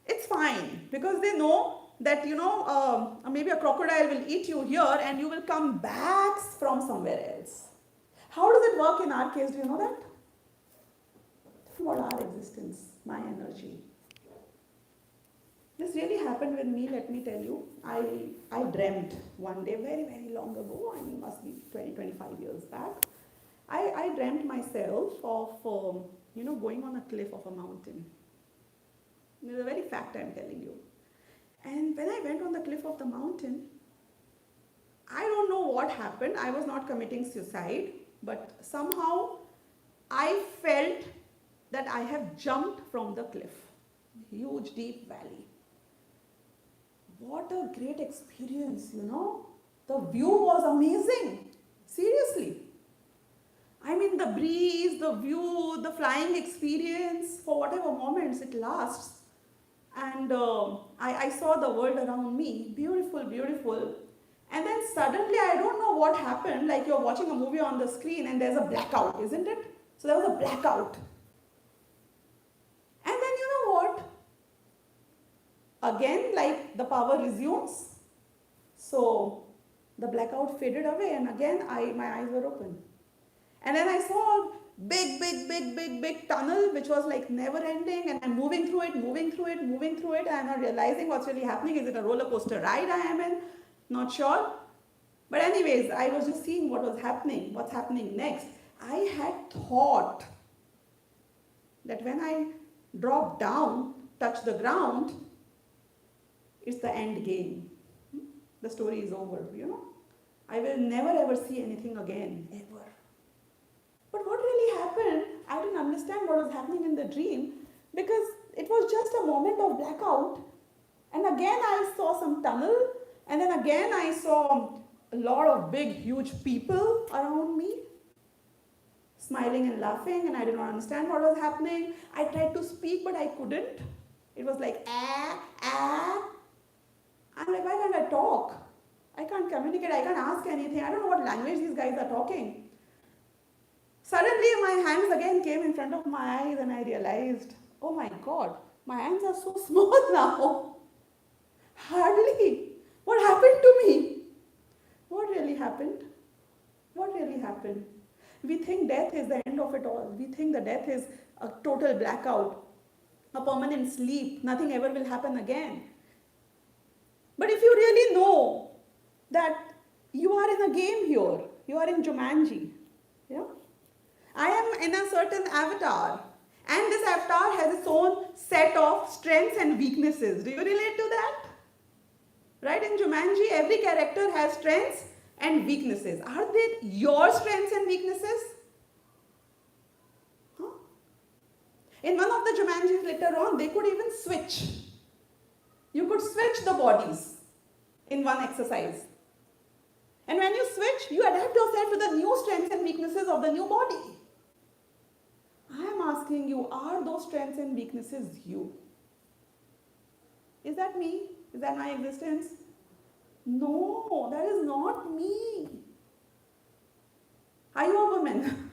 it's fine. Because they know that, maybe a crocodile will eat you here and you will come back from somewhere else. How does it work in our case? Do you know that? What our existence, my energy. This really happened with me, let me tell you. I dreamt one day, very, very long ago, must be 20-25 years back. I dreamt myself of, going on a cliff of a mountain. This is a very fact I'm telling you. And when I went on the cliff of the mountain, I don't know what happened. I was not committing suicide, but somehow I felt that I have jumped from the cliff. Huge, deep valley. What a great experience, The view was amazing. Seriously. The breeze, the view, the flying experience, for whatever moments it lasts. And I saw the world around me. Beautiful, beautiful. And then suddenly, I don't know what happened, like you're watching a movie on the screen and there's a blackout, isn't it? So there was a blackout. And then you know what? Again, like the power resumes. So the blackout faded away and again my eyes were open. And then I saw a big tunnel which was like never ending, and I'm moving through it, and I'm not realizing what's really happening. Is it a roller coaster ride I am in? Not sure. But anyways, I was just seeing what's happening next. I had thought that when I drop down, touch the ground, it's the end game. The story is over, I will never ever see anything again, ever. But what really happened, I didn't understand what was happening in the dream, because it was just a moment of blackout. And again I saw some tunnel, and then again I saw a lot of big, huge people around me, smiling and laughing, and I did not understand what was happening. I tried to speak, but I couldn't. It was like, I'm like, why can't I talk? I can't communicate, I can't ask anything. I don't know what language these guys are talking. Suddenly, my hands again came in front of my eyes, and I realized, oh my God, my hands are so small now. Hardly. What happened to me? What really happened? What really happened? We think death is the end of it all. We think that death is a total blackout, a permanent sleep. Nothing ever will happen again. But if you really know that you are in a game here, you are in Jumanji, yeah? I am in a certain avatar, and this avatar has its own set of strengths and weaknesses. Do you relate to that? Right? In Jumanji, every character has strengths and weaknesses. Are they your strengths and weaknesses? Huh? In one of the Jumanjis later on, they could even switch. You could switch the bodies in one exercise. And when you switch, you adapt yourself to the new strengths and weaknesses of the new body. I am asking you, are those strengths and weaknesses you? Is that me? Is that my existence? No, that is not me. Are you a woman?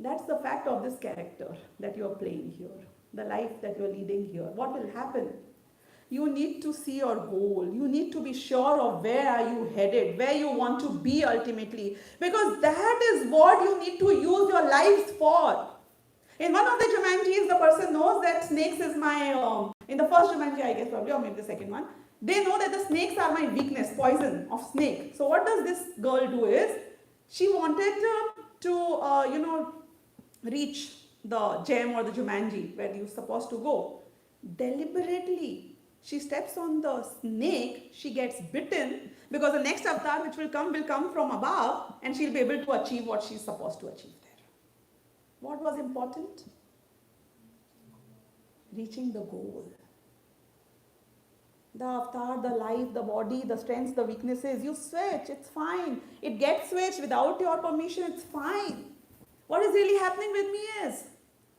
That's the fact of this character that you are playing here, the life that you are leading here. What will happen? You need to see your goal. You need to be sure of where are you headed, where you want to be ultimately. Because that is what you need to use your lives for. In one of the Jumanjis, the person knows that snakes is my, in the first Jumanji I guess probably, or maybe the second one, they know that the snakes are my weakness, poison of snake. So what does this girl do is, she wanted to reach the gem or the Jumanji where you're supposed to go. Deliberately, she steps on the snake, she gets bitten because the next avatar which will come from above and she'll be able to achieve what she's supposed to achieve there. What was important? Reaching the goal. The avatar, the life, the body, the strengths, the weaknesses, you switch, it's fine. It gets switched without your permission, it's fine. What is really happening with me is,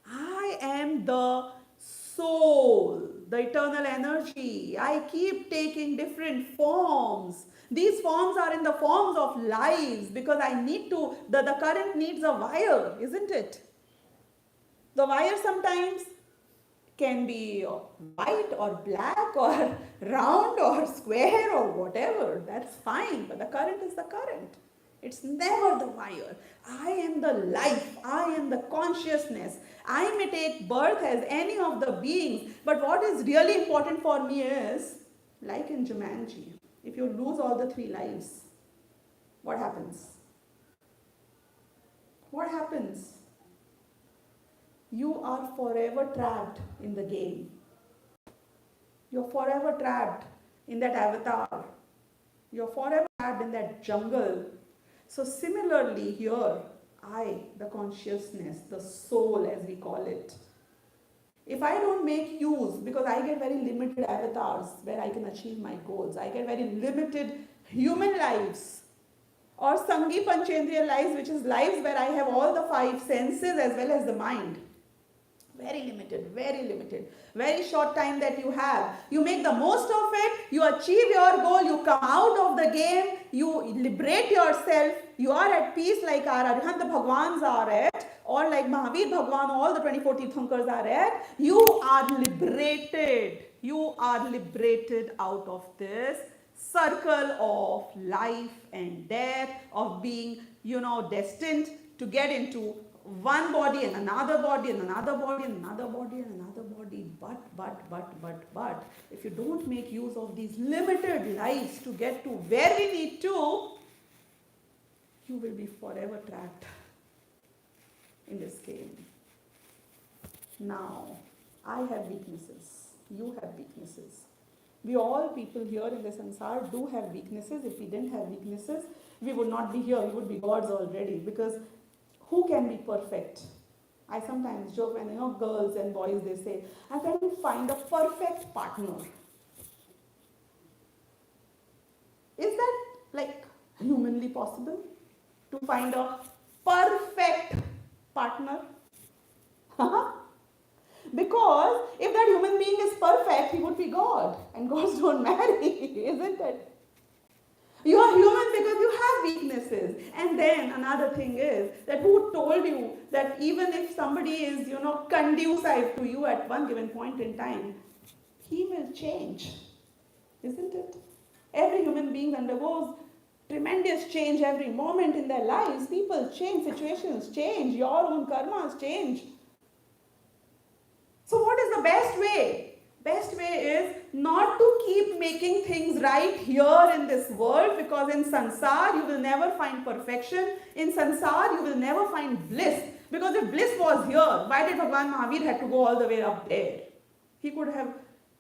I am the soul, the eternal energy. I keep taking different forms. These forms are in the forms of lives because I need to, the current needs a wire, isn't it? The wire sometimes can be white or black or round or square or whatever. That's fine, but the current is the current. It's never the wire. I am the life. I am the consciousness. I may take birth as any of the beings, but what is really important for me is, like in Jumanji, if you lose all the 3 lives, what happens? What happens? You are forever trapped in the game. You're forever trapped in that avatar. You're forever trapped in that jungle. So similarly here, I, the consciousness, the soul as we call it, if I don't make use, because I get very limited avatars where I can achieve my goals, I get very limited human lives or Sangi Panchendriya lives, which is lives where I have all the 5 senses as well as the mind. Very limited, very short time that you have. You make the most of it, you achieve your goal, you come out of the game, you liberate yourself, you are at peace like our Arihant Bhagwans are at, or like Mahavir Bhagwan, all the 24 Tirthankars are at. You are liberated. You are liberated out of this circle of life and death, of being, destined to get into one body and another body and another body and another body and another body. But, if you don't make use of these limited lives to get to where we need to, you will be forever trapped in this game. Now, I have weaknesses. You have weaknesses. We all people here in the samsara do have weaknesses. If we didn't have weaknesses, we would not be here. We would be gods already, because who can be perfect? I sometimes joke when girls and boys, they say, I'm trying to find a perfect partner. Is that humanly possible to find a perfect partner? Because if that human being is perfect, he would be God, and gods don't marry, isn't it? You are human because you have weaknesses. And then another thing is that who told you that even if somebody is, conducive to you at one given point in time, he will change, isn't it? Every human being undergoes tremendous change every moment in their lives. People change, situations change, your own karmas change. So what is the best way? Best way is not to keep making things right here in this world, because in sansar you will never find perfection. In sansar you will never find bliss. Because if bliss was here, why did Bhagwan Mahavir had to go all the way up there? He could have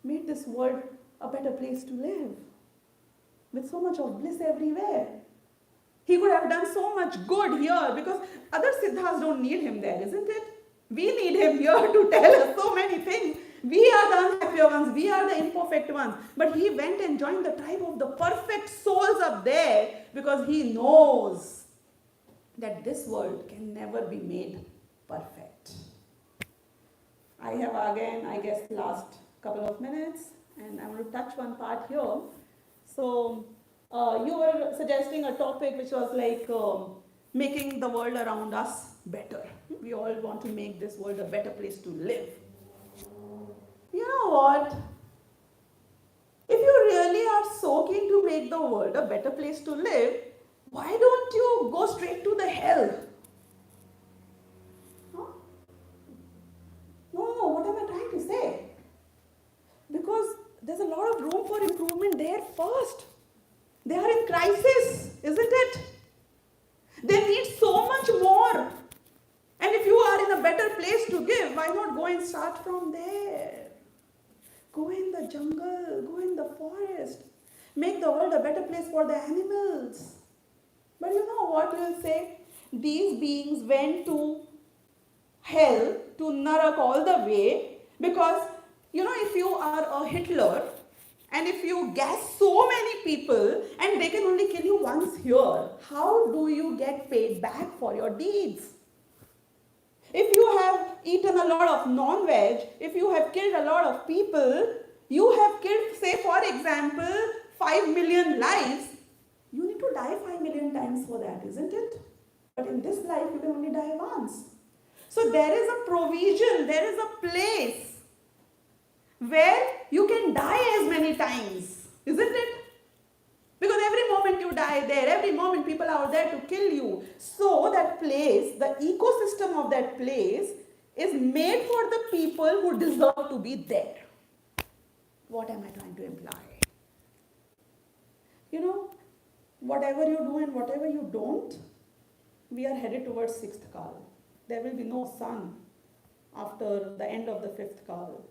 made this world a better place to live, with so much of bliss everywhere. He could have done so much good here, because other siddhas don't need him there, isn't it? We need him here to tell us so many things. We are the unhappier ones, we are the imperfect ones. But he went and joined the tribe of the perfect souls up there, because he knows that this world can never be made perfect. I have again, I guess, last couple of minutes, and I want to touch one part here. So, you were suggesting a topic which was like making the world around us better. We all want to make this world a better place to live. You know what? If you really are so keen to make the world a better place to live, why don't you go straight to the hell? Huh? No, what am I trying to say? Because there's a lot of room for improvement there first. They are in crisis, isn't it? They need so much more. And if you are in a better place to give, why not go and start from there? Go in the jungle, go in the forest. Make the world a better place for the animals. But you know what we'll say? These beings went to hell, to Narak all the way, because, you know, if you are a Hitler, and if you gas so many people, and they can only kill you once here, how do you get paid back for your deeds? If you have eaten a lot of non-veg, if you have killed a lot of people, you have killed, say for example, 5 million lives, you need to die 5 million times for that, isn't it? But in this life, you can only die once. So there is a provision, there is a place where you can die as many times, isn't it? Because every moment you die there, every moment people are there to kill you. So that place, the ecosystem of that place is made for the people who deserve to be there. What am I trying to imply? You know, whatever you do and whatever you don't, we are headed towards 6th Kal. There will be no sun after the end of the 5th Kal.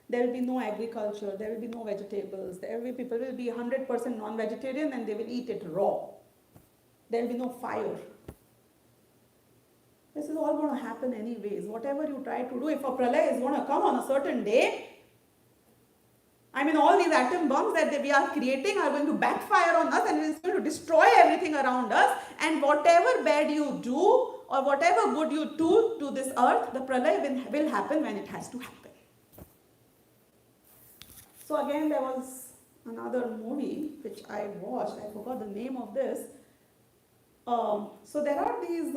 There will be no agriculture, there will be no vegetables, people will be 100% non-vegetarian and they will eat it raw. There will be no fire. This is all going to happen anyways. Whatever you try to do, if a pralaya is going to come on a certain day, I mean, all these atom bombs that we are creating are going to backfire on us and it's going to destroy everything around us. And whatever bad you do or whatever good you do to this earth, the pralaya will happen when it has to happen. So again, there was another movie which I watched. I forgot the name of this. So there are these,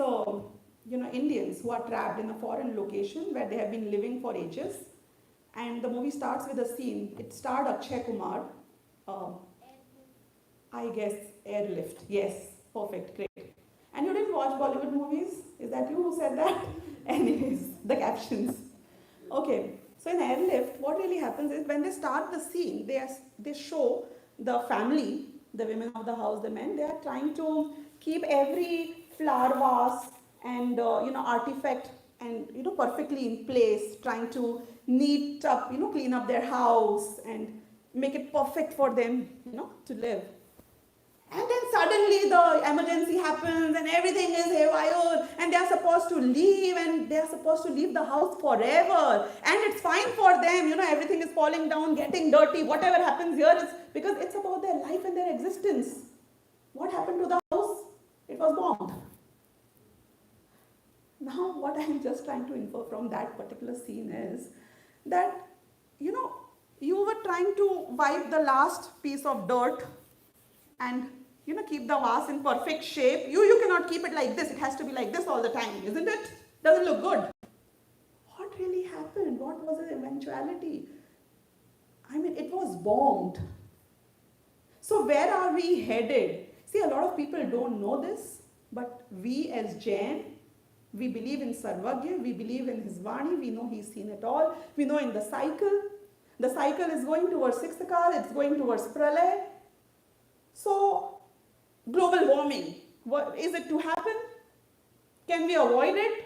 Indians who are trapped in a foreign location where they have been living for ages. And the movie starts with a scene. It starred Akshay Kumar. I guess Airlift. Yes, perfect, great. And you didn't watch Bollywood movies? Is that you who said that? Anyways, the captions. Okay. So in Airlift, what really happens is when they start the scene, they show the family, the women of the house, the men, they are trying to keep every flower vase and artifact and perfectly in place, trying to neat up, clean up their house and make it perfect for them, to live. And then suddenly the emergency happens and everything is haywire and they are supposed to leave and they are supposed to leave the house forever. And it's fine for them, everything is falling down, getting dirty, whatever happens here is because it's about their life and their existence. What happened to the house? It was bombed. Now what I'm just trying to infer from that particular scene is that, you were trying to wipe the last piece of dirt and keep the vase in perfect shape. You cannot keep it like this. It has to be like this all the time, isn't it? Doesn't look good. What really happened? What was the eventuality? I mean, it was bombed. So where are we headed? See, a lot of people don't know this, but we as Jain, we believe in Sarvagya, we believe in his Vani, we know he's seen it all, we know in the cycle. The cycle is going towards sixth kal, it's going towards pralay. So, global warming, what is it to happen? Can we avoid it?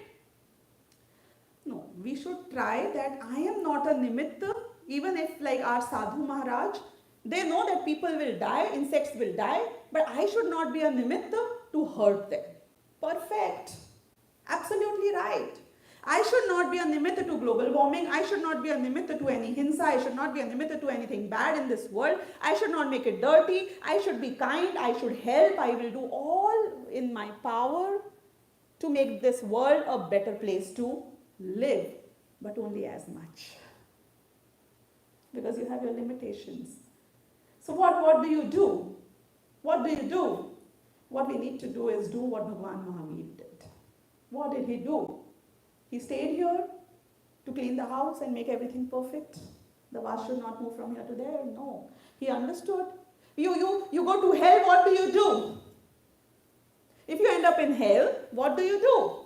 No, we should try that. I am not a nimitta, even if like our Sadhu Maharaj, they know that people will die, insects will die, but I should not be a nimitta to hurt them. Perfect. Absolutely right. I should not be a nimitta to global warming. I should not be a nimitta to any hinsa. I should not be a nimitta to anything bad in this world. I should not make it dirty. I should be kind. I should help. I will do all in my power to make this world a better place to live, but only as much. Because you have your limitations. So what do you do? What do you do? What we need to do is do what Bhagwan Mahavir did. What did he do? He stayed here to clean the house and make everything perfect. The vase should not move from here to there. No. He understood. You go to hell, what do you do? If you end up in hell, what do you do?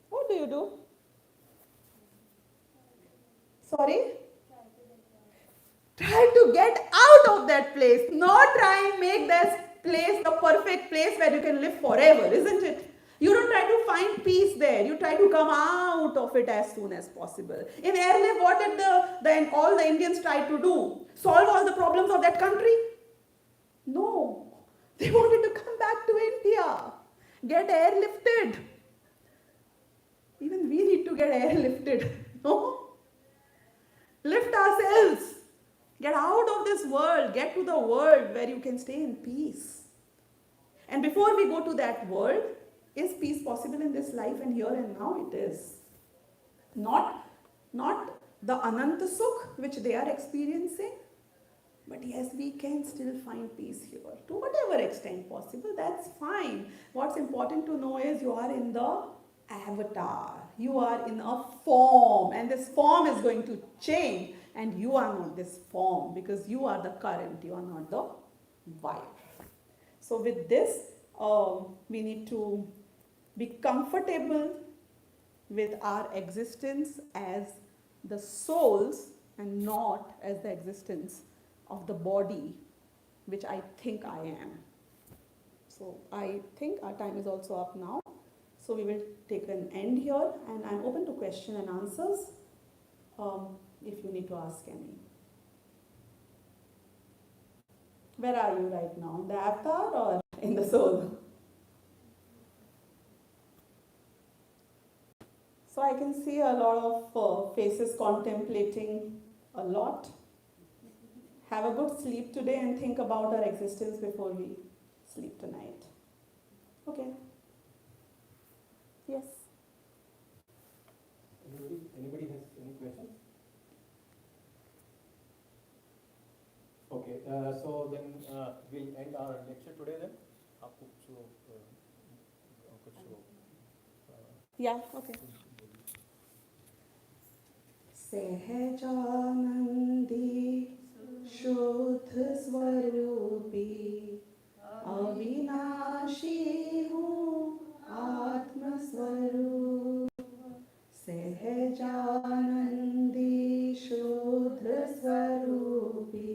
What do you do? Sorry? Try to get out of that place. Not try and make that place the perfect place where you can live forever, isn't it? You don't try to find peace there. You try to come out of it as soon as possible. In airlift, what did all the Indians try to do? Solve all the problems of that country? No. They wanted to come back to India. Get airlifted. Even we need to get airlifted. No? Lift ourselves. Get out of this world. Get to the world where you can stay in peace. And before we go to that world, is peace possible in this life and here and now? It is. Not the Ananta Sukh which they are experiencing, but yes, we can still find peace here. To whatever extent possible, that's fine. What's important to know is you are in the avatar. You are in a form, and this form is going to change, and you are not this form because you are the current, you are not the vibe. So with this, we need to be comfortable with our existence as the souls and not as the existence of the body, which I think I am. So I think our time is also up now. So we will take an end here, and I'm open to question and answers if you need to ask any. Where are you right now? In the avatar or in the soul? So I can see a lot of faces contemplating a lot. Have a good sleep today and think about our existence before we sleep tonight. Okay. Yes. Anybody has any questions? Okay, so then we'll end our lecture today then. Yeah, okay. Sahajanandi Shuddha Swarupi Avinashi Hu Atma Swarup Sahajanandi Shuddha Swarupi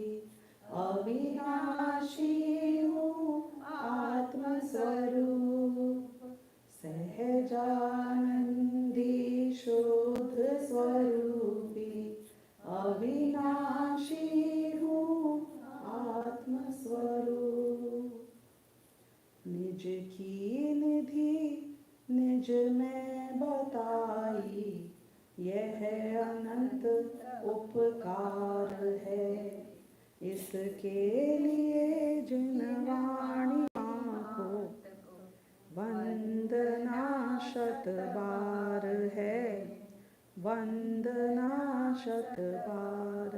Avinashi Hu Atma Swarup Sahajanandi Shuddha Swarupi Avinashi Hu Atma Swarup निज की निधि निज में बताई यह अनंत उपकार है इसके लिए जिन वाणियों को वंदना शत बार है वंदना शत बार